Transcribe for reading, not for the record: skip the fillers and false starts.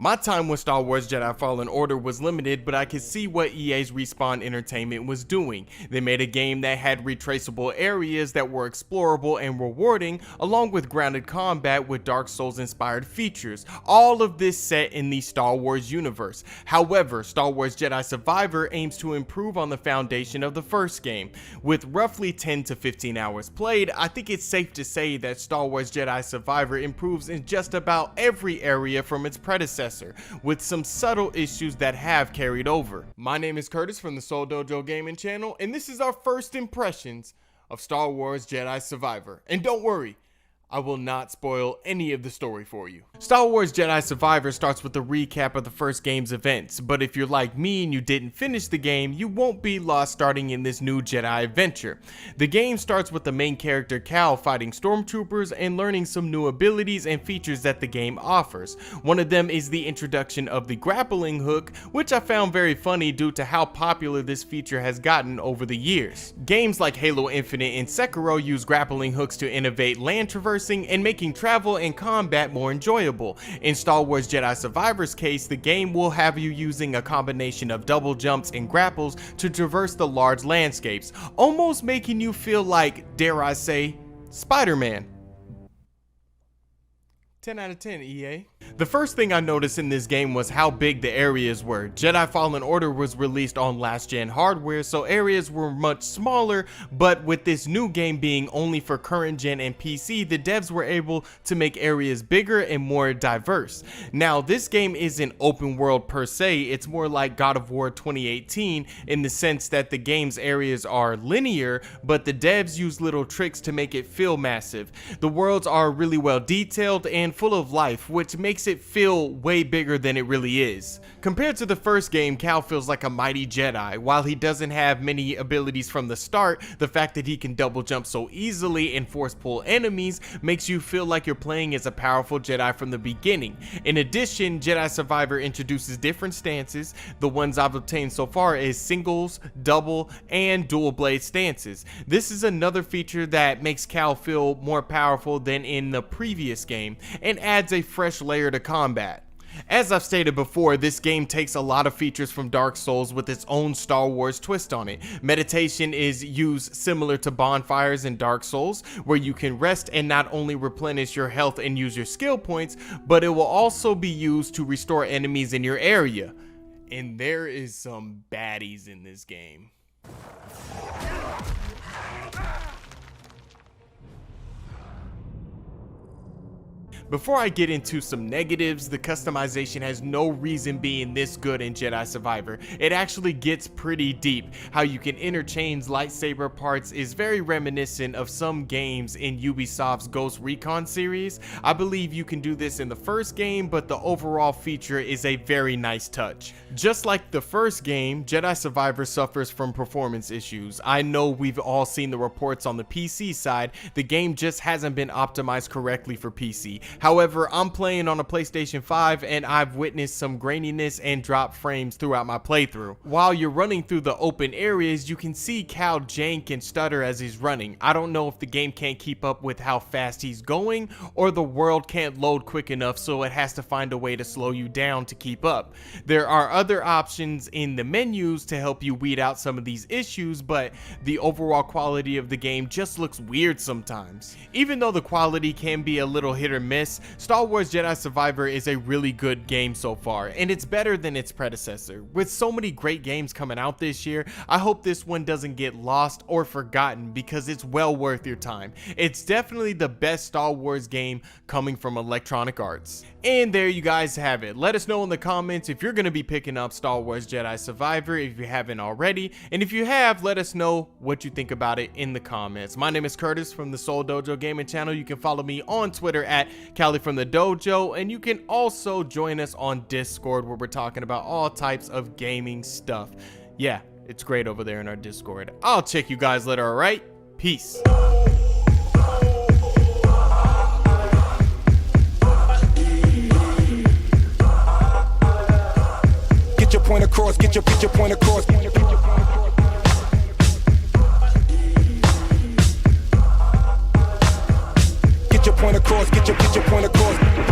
My time with Star Wars Jedi Fallen Order was limited, but I could see what EA's Respawn Entertainment was doing. They made a game that had retraceable areas that were explorable and rewarding, along with grounded combat with Dark Souls inspired features, all of this set in the Star Wars universe. However, Star Wars Jedi Survivor aims to improve on the foundation of the first game. With roughly 10 to 15 hours played, I think it's safe to say that Star Wars Jedi Survivor improves in just about every area from its predecessor, with some subtle issues that have carried over. My name is Curtis from the Seoul Dojo Gaming channel, and this is our first impressions of Star Wars Jedi Survivor. And don't worry, I will not spoil any of the story for you. Star Wars Jedi Survivor starts with a recap of the first game's events, but if you're like me and you didn't finish the game, you won't be lost starting in this new Jedi adventure. The game starts with the main character Cal fighting stormtroopers and learning some new abilities and features that the game offers. One of them is the introduction of the grappling hook, which I found very funny due to how popular this feature has gotten over the years. Games like Halo Infinite and Sekiro use grappling hooks to innovate land traversal and making travel and combat more enjoyable. In Star Wars Jedi Survivor's case, the game will have you using a combination of double jumps and grapples to traverse the large landscapes, almost making you feel like, dare I say, Spider-Man. 10 out of 10, EA. The first thing I noticed in this game was how big the areas were. Jedi Fallen Order was released on last gen hardware, so areas were much smaller, but with this new game being only for current gen and PC, the devs were able to make areas bigger and more diverse. Now, this game isn't open world per se, it's more like God of War 2018 in the sense that the game's areas are linear, but the devs use little tricks to make it feel massive. The worlds are really well detailed and full of life, which makes it feel way bigger than it really is. Compared to the first game, Cal feels like a Mighty Jedi. While he doesn't have many abilities from the start, the fact that he can double jump so easily and force pull enemies makes you feel like you're playing as a powerful Jedi from the beginning. In addition, Jedi Survivor introduces different stances. The ones I've obtained so far is singles, double, and dual blade stances. This is another feature that makes Cal feel more powerful than in the previous game, and adds a fresh layer to combat. As I've stated before, this game takes a lot of features from Dark Souls with its own Star Wars twist on it. Meditation is used similar to bonfires in Dark Souls, where you can rest and not only replenish your health and use your skill points, but it will also be used to restore enemies in your area. And there is some baddies in this game. Before I get into some negatives, the customization has no reason being this good in Jedi Survivor. It actually gets pretty deep. How you can interchange lightsaber parts is very reminiscent of some games in Ubisoft's Ghost Recon series. I believe you can do this in the first game, but the overall feature is a very nice touch. Just like the first game, Jedi Survivor suffers from performance issues. I know we've all seen the reports on the PC side. The game just hasn't been optimized correctly for PC. However, I'm playing on a PlayStation 5 and I've witnessed some graininess and drop frames throughout my playthrough. While you're running through the open areas, you can see Cal jank and stutter as he's running. I don't know if the game can't keep up with how fast he's going, or the world can't load quick enough, so it has to find a way to slow you down to keep up. There are other options in the menus to help you weed out some of these issues, but the overall quality of the game just looks weird sometimes. Even though the quality can be a little hit or miss, Star Wars Jedi Survivor is a really good game so far, and it's better than its predecessor. With so many great games coming out this year, I hope this one doesn't get lost or forgotten because it's well worth your time. It's definitely the best Star Wars game coming from Electronic Arts. And there you guys have it. Let us know in the comments if you're going to be picking up Star Wars Jedi Survivor if you haven't already, and if you have, let us know what you think about it in the comments. My name is Curtis from the Seoul Dojo Gaming channel. You can follow me on Twitter at Cali from the Dojo, and you can also join us on Discord where we're talking about all types of gaming stuff. Yeah, it's great over there in our Discord. I'll check you guys later, alright? Peace. Get your point across, get your point across. Get your point across, get your point across.